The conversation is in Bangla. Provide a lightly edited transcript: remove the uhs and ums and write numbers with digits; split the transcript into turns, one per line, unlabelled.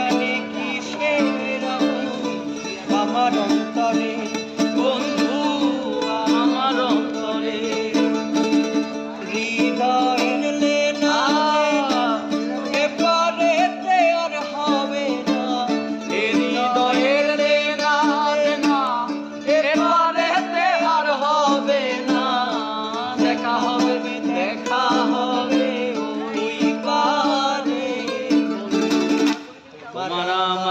জানি কিসের আমার অন্তরে বন্ধু আমার অন্তরে হৃদয়ের লেনা এপারেতে আর হবে না হৃদয়ের লেনা এপারেতে আর হবে না দেখা হবে ওই পারে তোমার